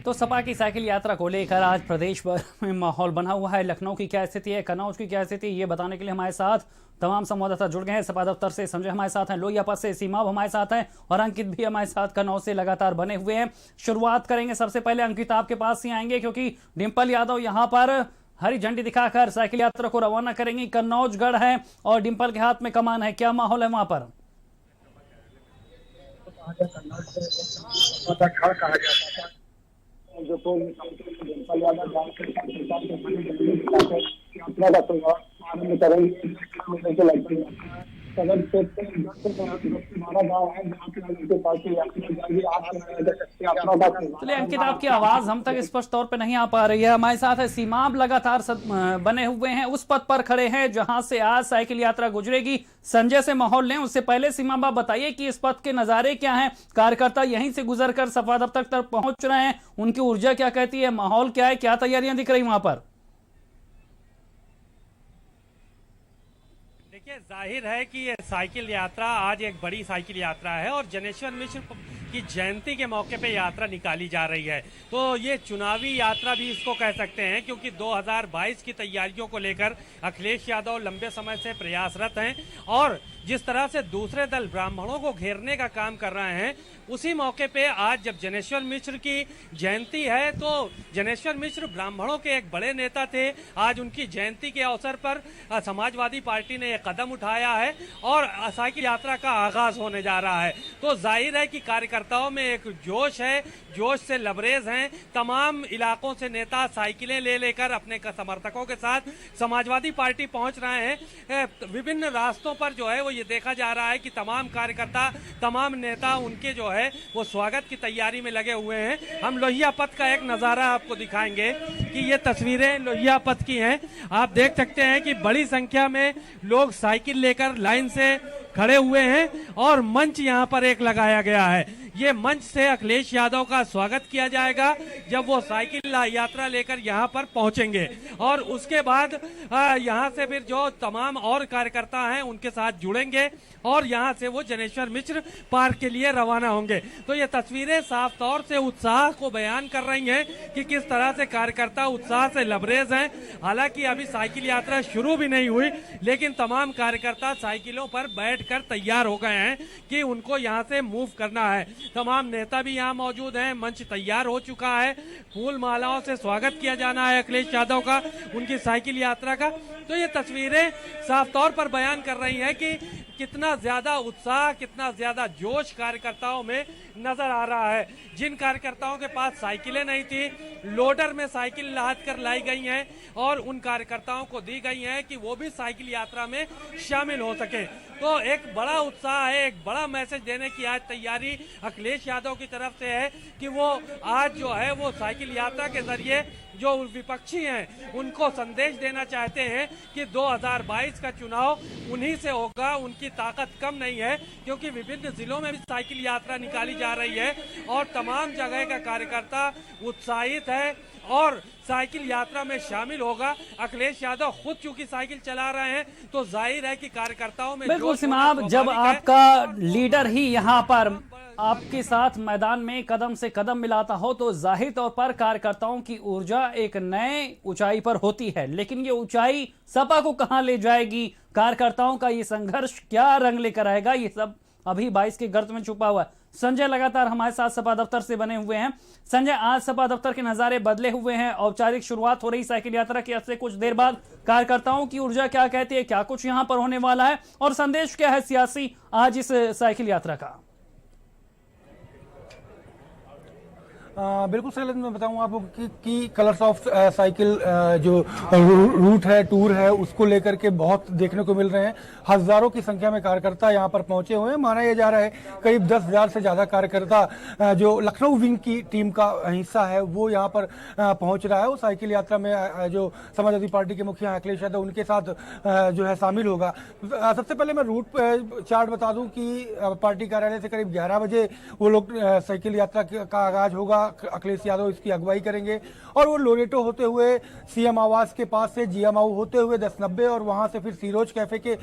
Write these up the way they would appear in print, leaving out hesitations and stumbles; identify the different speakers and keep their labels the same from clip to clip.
Speaker 1: तो सपा की साइकिल यात्रा को लेकर आज प्रदेश भर में माहौल बना हुआ है। लखनऊ की क्या स्थिति है, कन्नौज की क्या स्थिति, ये बताने के लिए हमारे साथ तमाम संवाददाता जुड़ गए हैं। सपा दफ्तर से संजय हमारे साथ हैं, लोहिया पथ से सीमा हमारे साथ हैं और अंकित भी हमारे साथ कन्नौज से लगातार बने हुए हैं। शुरुआत करेंगे सबसे पहले अंकित, आपके पास ही आएंगे क्योंकि डिंपल यादव यहाँ पर हरी झंडी दिखाकर साइकिल यात्रा को रवाना करेंगी। कन्नौजगढ़ है और डिंपल के हाथ में कमान है, क्या माहौल है वहां पर?
Speaker 2: जो तो डिंपल यादव यात्रा का आरम्भ करेंगे। सदर क्षेत्र हमारा गाँव है जहाँ पे पार्टी
Speaker 1: चलिए अंकित, आपकी आवाज हम तक स्पष्ट तौर पे नहीं आ पा रही है। हमारे साथ है सीमा, लगातार बने हुए हैं, उस पथ पर खड़े हैं जहां से आज साइकिल यात्रा गुजरेगी। संजय से माहौल लें, उससे पहले सीमा बाब बताइए कि इस पथ के नजारे क्या हैं। कार्यकर्ता यहीं से गुजरकर सपा दफ्तर तक पहुंच रहे हैं, उनकी ऊर्जा क्या कहती है, माहौल क्या है, क्या तैयारियां दिख रही वहां पर?
Speaker 3: देखिए, जाहिर है कि ये साइकिल यात्रा आज एक बड़ी साइकिल यात्रा है और जनेश्वर मिश्र की जयंती के मौके पे यात्रा निकाली जा रही है। तो ये चुनावी यात्रा भी इसको कह सकते हैं क्योंकि 2022 की तैयारियों को लेकर अखिलेश यादव लंबे समय से प्रयासरत हैं और जिस तरह से दूसरे दल ब्राह्मणों को घेरने का काम कर रहे हैं, उसी मौके पे आज जब जनेश्वर मिश्र की जयंती है तो जनेश्वर मिश्र ब्राह्मणों के एक बड़े नेता थे। आज उनकी जयंती के अवसर पर समाजवादी पार्टी ने एक कदम उठाया है और साइकिल यात्रा का आगाज होने जा रहा है। तो जाहिर है कि कार्यकर्ताओं में एक जोश है, जोश से लबरेज हैं। तमाम इलाकों से नेता साइकिलें ले लेकर अपने समर्थकों के साथ समाजवादी पार्टी पहुंच रहे हैं। विभिन्न रास्तों पर जो है वो ये देखा जा रहा है कि तमाम कार्यकर्ता, तमाम नेता उनके जो है वो स्वागत की तैयारी में लगे हुए हैं। हम लोहिया पथ का एक नजारा आपको दिखाएंगे कि ये तस्वीरें लोहिया पथ की हैं। आप देख सकते हैं कि बड़ी संख्या में लोग साइकिल लेकर लाइन से खड़े हुए हैं और मंच यहाँ पर एक लगाया गया है। ये मंच से अखिलेश यादव का स्वागत किया जाएगा जब वो साइकिल यात्रा लेकर यहाँ पर पहुंचेंगे और उसके बाद यहाँ से फिर जो तमाम और कार्यकर्ता हैं उनके साथ जुड़ेंगे और यहाँ से वो जनेश्वर मिश्र पार्क के लिए रवाना होंगे। तो ये तस्वीरें साफ तौर से उत्साह को बयान कर रही हैं कि किस तरह से कार्यकर्ता उत्साह से लबरेज हैं। हालांकि अभी साइकिल यात्रा शुरू भी नहीं हुई, लेकिन तमाम कार्यकर्ता साइकिलों पर बैठकर तैयार हो गए हैं कि उनको यहाँ से मूव करना है। तमाम नेता भी यहाँ मौजूद हैं, मंच तैयार हो चुका है, फूल मालाओं से स्वागत किया जाना है अखिलेश यादव का, उनकी साइकिल यात्रा का। तो ये तस्वीरें साफ तौर पर बयान कर रही हैं कि कितना ज्यादा उत्साह, कितना ज्यादा जोश कार्यकर्ताओं में नजर आ रहा है। जिन कार्यकर्ताओं के पास साइकिलें नहीं थी, लोडर में साइकिल लाद कर लाई गई हैं और उन कार्यकर्ताओं को दी गई हैं कि वो भी साइकिल यात्रा में शामिल हो सके। तो एक बड़ा उत्साह है, एक बड़ा मैसेज देने की आज तैयारी अखिलेश यादव की तरफ से है कि वो आज जो है वो साइकिल यात्रा के जरिए जो विपक्षी हैं उनको संदेश देना चाहते हैं कि 2022 का चुनाव उन्हीं से होगा। उनकी ताकत कम नहीं है क्योंकि विभिन्न जिलों में भी साइकिल यात्रा निकाली जा रही है और तमाम जगह का कार्यकर्ता उत्साहित है और साइकिल यात्रा में शामिल होगा। अखिलेश यादव खुद चूंकि साइकिल चला रहे हैं तो जाहिर है कि कार्यकर्ताओं में
Speaker 1: बिल्कुल सीमा, जब आपका लीडर ही यहाँ पर आपके साथ मैदान में कदम से कदम मिलाता हो तो जाहिर तौर पर कार्यकर्ताओं की ऊर्जा एक नए ऊंचाई पर होती है। लेकिन ये ऊंचाई सपा को कहां ले जाएगी, कार्यकर्ताओं का ये संघर्ष क्या रंग लेकर आएगा, ये सब अभी 22 के गर्त में छुपा हुआ है। संजय लगातार हमारे साथ सपा दफ्तर से बने हुए हैं। संजय, आज सपा दफ्तर के नजारे बदले हुए हैं, औपचारिक शुरुआत हो रही साइकिल यात्रा की। अब से कुछ देर बाद कार्यकर्ताओं की ऊर्जा क्या कहती है, क्या कुछ यहां पर होने वाला है और संदेश क्या है सियासी आज इस साइकिल यात्रा का?
Speaker 4: बिल्कुल सही, मैं बताऊं आपको कि कलर्स ऑफ साइकिल जो रूट है, टूर है, उसको लेकर के बहुत देखने को मिल रहे हैं। हजारों की संख्या में कार्यकर्ता यहां पर पहुंचे हुए हैं। माना यह जा रहा है करीब 10,000 से ज्यादा कार्यकर्ता जो लखनऊ विंग की टीम का हिस्सा है वो यहां पर पहुंच रहा है। वो साइकिल यात्रा में जो समाजवादी पार्टी के मुखिया अखिलेश यादव उनके साथ जो है शामिल होगा। सबसे पहले मैं रूट चार्ट बता दूं कि पार्टी कार्यालय से करीब 11 बजे वो लोग साइकिल यात्रा का आगाज होगा अखिलेश यादव इसकी अगुवाई करेंगे और वो लोरेटो होते हुए सीएम आवास के पास से जियामाऊ होते हुए 1090 और वहां से फिर सीरोज कैफे के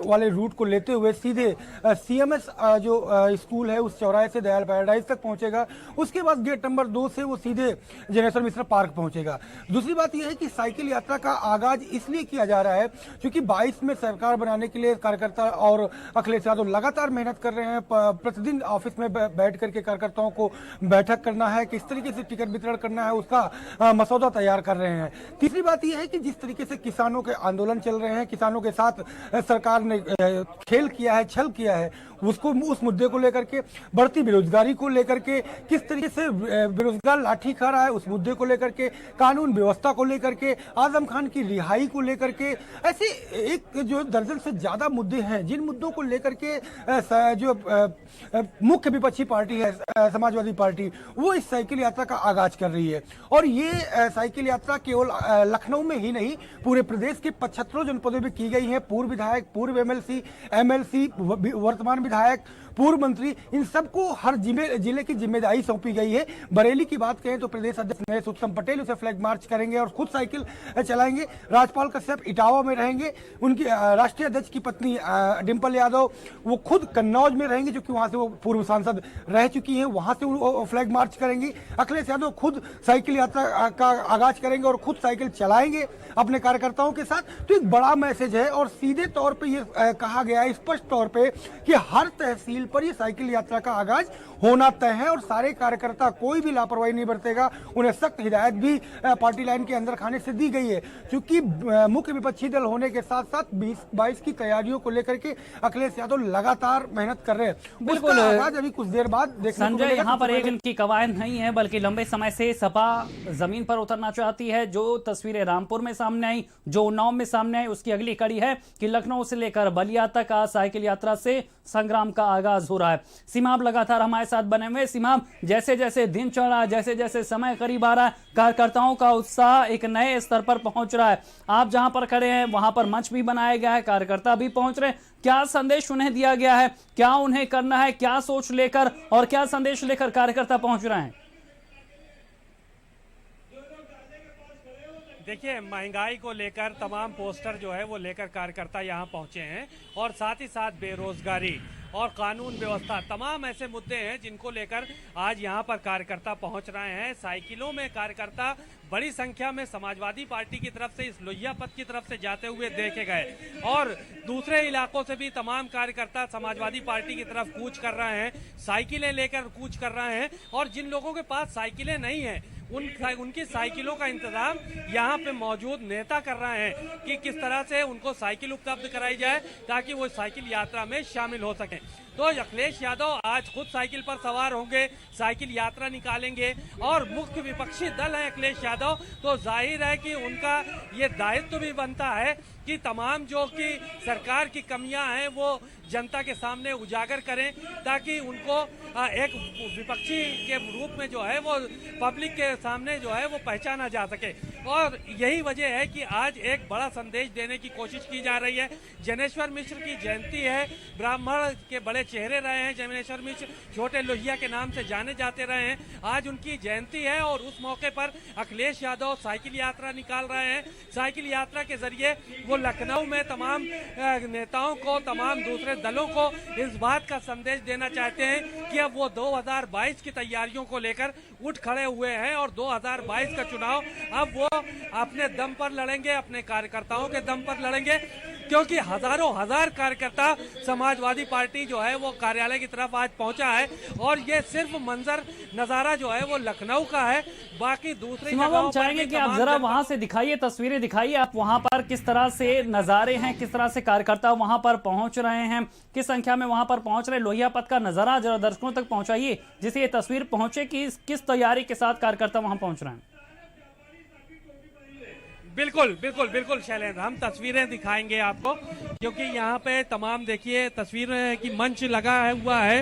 Speaker 4: वाले रूट को लेते हुए सीधे सीएमएस जो स्कूल है उस चौराहे से दयाल पैराडाइज तक पहुंचेगा। उसके बाद गेट नंबर 2 से वो सीधे जनेश्वर मिश्र पार्क पहुंचेगा। दूसरी बात यह है कि साइकिल यात्रा का आगाज इसलिए किया जा रहा है क्योंकि 22 में सरकार बनाने के लिए कार्यकर्ता और अखिलेश यादव लगातार मेहनत कर रहे हैं। प्रतिदिन ऑफिस में बैठ करके कार्यकर्ताओं को बैठक करना है, किस तरीके से टिकट वितरण करना है उसका मसौदा तैयार कर रहे हैं। तीसरी बात यह है कि जिस तरीके से किसानों के आंदोलन चल रहे हैं, किसानों के साथ सरकार ने खेल किया है, छल किया है, उसको उस मुद्दे को लेकर के, बढ़ती बेरोजगारी को लेकर के, किस तरीके से बेरोजगार लाठी खा रहा है उस मुद्दे को लेकर के, कानून व्यवस्था को लेकर के, आजम खान की रिहाई को लेकर के, ऐसे एक जो दर्जन से ज्यादा मुद्दे हैं जिन मुद्दों को लेकर के जो मुख्य विपक्षी पार्टी है समाजवादी पार्टी, वो इस साइकिल यात्रा का आगाज कर रही है। और ये साइकिल यात्रा केवल लखनऊ में ही नहीं, पूरे प्रदेश के 75 जनपदों में की गई है। पूर्व विधायक, पूर्व एमएलसी, वर्तमान विधायक, पूर्व मंत्री, इन सबको हर जिले की जिम्मेदारी सौंपी गई है। बरेली की बात करें तो प्रदेश अध्यक्ष नरेश उत्तम पटेल उसे फ्लैग मार्च करेंगे और खुद साइकिल चलाएंगे। राजपाल कश्यप इटावा में रहेंगे, उनकी राष्ट्रीय अध्यक्ष की पत्नी डिंपल यादव वो खुद कन्नौज में रहेंगे, जो कि वहां से वो पूर्व सांसद रह चुकी हैं, वहां से वो फ्लैग मार्च करेंगी। अखिलेश यादव खुद साइकिल यात्रा का आगाज करेंगे और खुद साइकिल चलाएंगे अपने कार्यकर्ताओं के साथ। तो एक बड़ा मैसेज है और सीधे तौर पर यह कहा गया है स्पष्ट तौर पर कि हर तहसील पर यह साइकिल यात्रा का आगाज होना तय है और सारे कार्यकर्ता कोई भी लापरवाही नहीं बरतेगा। उन्हें सख्त हिदायत भी पार्टी लाइन के अंदर खाने से दी गई है, क्योंकि मुख्य विपक्षी दल होने के साथ साथ 22 की तैयारियों को लेकर के अखिलेश यादव लगातार मेहनत कर रहे हैं।
Speaker 1: बिल्कुल
Speaker 4: आगाज अभी कुछ देर बाद देखने को
Speaker 1: संजय,
Speaker 4: मिलेगा।
Speaker 1: यहाँ पर एक दिन की कवायद नहीं है, बल्कि लंबे समय से सपा जमीन पर उतरना चाहती है। जो तस्वीरें रामपुर में सामने आई, जो उन्नाव में सामने आई, उसकी अगली कड़ी है कि लखनऊ से लेकर बलिया तक आज साइकिल यात्रा से संग्राम का आगाज हो रहा है। सीमाब लगातार हमारे साथ बने हुए। सीमाब, जैसे जैसे दिन चढ़ रहा है, जैसे जैसे समय करीब आ रहा है, कार्यकर्ताओं का उत्साह एक नए स्तर पर पहुंच रहा है। आप जहां पर खड़े हैं वहां पर मंच भी बनाया गया है, कार्यकर्ता भी पहुंच रहे हैं। क्या संदेश उन्हें दिया गया है, क्या उन्हें करना है, क्या सोच लेकर और क्या संदेश लेकर कार्यकर्ता पहुंच रहे हैं?
Speaker 3: देखिए, महंगाई को लेकर तमाम पोस्टर जो है वो लेकर कार्यकर्ता यहाँ पहुंचे हैं और साथ ही साथ बेरोजगारी और कानून व्यवस्था, तमाम ऐसे मुद्दे हैं जिनको लेकर आज यहाँ पर कार्यकर्ता पहुंच रहे हैं। साइकिलों में कार्यकर्ता बड़ी संख्या में समाजवादी पार्टी की तरफ से इस लोहिया पथ की तरफ से जाते हुए देखे गए और दूसरे इलाकों से भी तमाम कार्यकर्ता समाजवादी पार्टी की तरफ कूच कर रहे हैं, साइकिलें लेकर कूच कर रहे हैं। और जिन लोगों के पास साइकिलें नहीं हैं उनकी साइकिलों का इंतजाम यहाँ पे मौजूद नेता कर रहे हैं कि किस तरह से उनको साइकिल उपलब्ध कराई जाए ताकि वो साइकिल यात्रा में शामिल हो सकें। तो अखिलेश यादव आज खुद साइकिल पर सवार होंगे, साइकिल यात्रा निकालेंगे और मुख्य विपक्षी दल है अखिलेश यादव, तो जाहिर है कि उनका ये दायित्व भी बनता है कि तमाम जो कि सरकार की कमियां हैं वो जनता के सामने उजागर करें ताकि उनको एक विपक्षी के रूप में जो है वो पब्लिक के सामने जो है वो पहचाना जा सके। और यही वजह है कि आज एक बड़ा संदेश देने की कोशिश की जा रही है। जनेश्वर मिश्र की जयंती है, ब्राह्मण के बड़े चेहरे रहे हैं जनेश्वर मिश्र, छोटे लोहिया के नाम से जाने जाते रहे हैं। आज उनकी जयंती है और उस मौके पर अखिलेश यादव साइकिल यात्रा निकाल रहे हैं। साइकिल यात्रा के जरिए वो लखनऊ में तमाम नेताओं को, तमाम दूसरे दलों को इस बात का संदेश देना चाहते हैं कि अब वो 2022 की तैयारियों को लेकर उठ खड़े हुए हैं और 2022 का चुनाव अब वो अपने दम पर लड़ेंगे, अपने कार्यकर्ताओं के दम पर लड़ेंगे, क्योंकि हजारों हजार कार्यकर्ता समाजवादी पार्टी जो है वो कार्यालय की तरफ आज पहुंचा है और ये सिर्फ मंजर नजारा जो है वो लखनऊ का है। बाकी दूसरी
Speaker 1: हम चाहेंगे कि आप जरा वहां से दिखाइए, तस्वीरें दिखाइए, आप वहां पर किस तरह से नजारे हैं, किस तरह से कार्यकर्ता वहां पर पहुंच रहे हैं, किस संख्या में वहां पर पहुंच रहे। लोहिया पथ का नजारा जरा दर्शकों तक पहुंचाइए जिससे ये तस्वीर पहुंचे कि किस तैयारी के साथ कार्यकर्ता वहां पहुंच रहे हैं।
Speaker 3: बिल्कुल बिल्कुल बिल्कुल शैलेंद्र, हम तस्वीरें दिखाएंगे आपको, क्योंकि यहाँ पे तमाम देखिए तस्वीरें की मंच लगा हुआ है।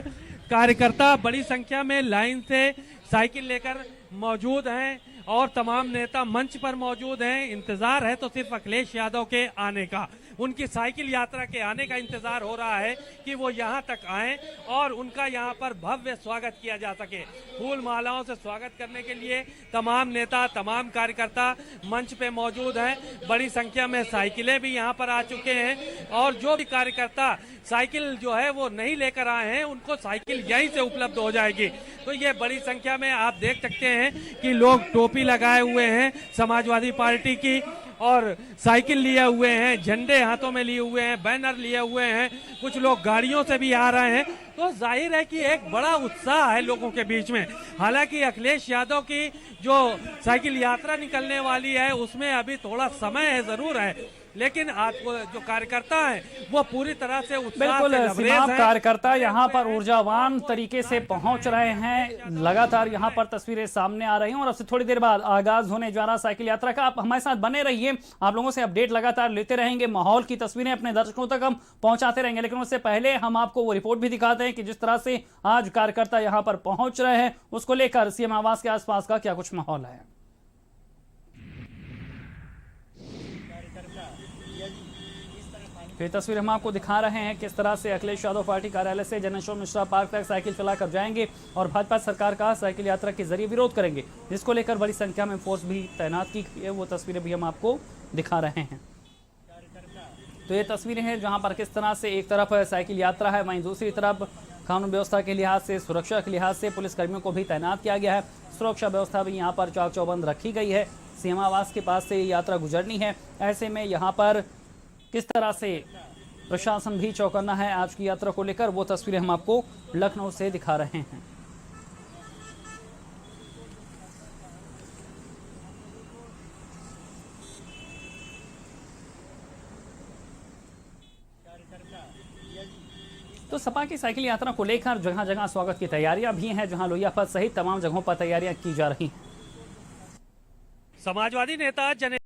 Speaker 3: कार्यकर्ता बड़ी संख्या में लाइन से साइकिल लेकर मौजूद हैं और तमाम नेता मंच पर मौजूद हैं। इंतजार है तो सिर्फ अखिलेश यादव के आने का। उनकी साइकिल यात्रा के आने का इंतजार हो रहा है कि वो यहाँ तक आएं और उनका यहाँ पर भव्य स्वागत किया जा सके। फूल मालाओं से स्वागत करने के लिए तमाम नेता, तमाम कार्यकर्ता मंच पे मौजूद हैं। बड़ी संख्या में साइकिलें भी यहाँ पर आ चुके हैं और जो भी कार्यकर्ता साइकिल जो है वो नहीं लेकर आए हैं उनको साइकिल यहीं से उपलब्ध हो जाएगी। तो ये बड़ी संख्या में आप देख सकते हैं कि लोग टोपी लगाए हुए हैं समाजवादी पार्टी की और साइकिल लिए हुए हैं, झंडे हाथों में लिए हुए हैं, बैनर लिए हुए हैं, कुछ लोग गाड़ियों से भी आ रहे हैं। तो जाहिर है कि एक बड़ा उत्साह है लोगों के बीच में। हालांकि अखिलेश यादव की जो साइकिल यात्रा निकलने वाली है उसमें अभी थोड़ा समय है, जरूर है, लेकिन आज जो कार्यकर्ता हैं वो पूरी तरह से उत्साह
Speaker 1: बिल्कुल
Speaker 3: से लबरेज
Speaker 1: सीमांत
Speaker 3: हैं।
Speaker 1: कार्यकर्ता यहाँ पर ऊर्जावान तरीके से पहुंच रहे हैं। लगातार यहाँ पर तस्वीरें सामने आ रही हैं और अब से थोड़ी देर बाद आगाज होने जा रहा साइकिल यात्रा का। आप हमारे साथ बने रहिए, आप लोगों से अपडेट लगातार लेते रहेंगे, माहौल की तस्वीरें अपने दर्शकों तक हम पहुंचाते रहेंगे। लेकिन उससे पहले हम आपको वो रिपोर्ट भी दिखाते हैं कि जिस तरह से आज कार्यकर्ता यहाँ पर पहुंच रहे हैं उसको लेकर सीएम आवास के आसपास का क्या कुछ माहौल है। ये तस्वीर हम आपको दिखा रहे हैं किस तरह से अखिलेश यादव पार्टी कार्यालय से जनेश्वर मिश्रा पार्क तक साइकिल चलाकर जाएंगे और भाजपा सरकार का साइकिल यात्रा के जरिए विरोध करेंगे, जिसको लेकर बड़ी संख्या में फोर्स भी तैनात की गई है। वो तस्वीरें भी हम आपको दिखा रहे हैं। तो ये तस्वीरें हैं जहां पर किस तरह से एक तरफ साइकिल यात्रा है, वहीं दूसरी तरफ कानून व्यवस्था के लिहाज से, सुरक्षा के लिहाज से पुलिस कर्मियों को भी तैनात किया गया है। सुरक्षा व्यवस्था भी यहाँ पर चाक चौबंद रखी गई है। सीएम आवास के पास से ये यात्रा गुजरनी है, ऐसे में यहाँ पर किस तरह से प्रशासन भी चौकन्ना है आज की यात्रा को लेकर, वो तस्वीरें हम आपको लखनऊ से दिखा रहे हैं। तो सपा की साइकिल यात्रा को लेकर जगह जगह स्वागत की तैयारियां भी हैं, जहां लोहिया पथ सहित तमाम जगहों पर तैयारियां की जा रही हैं।
Speaker 3: समाजवादी नेता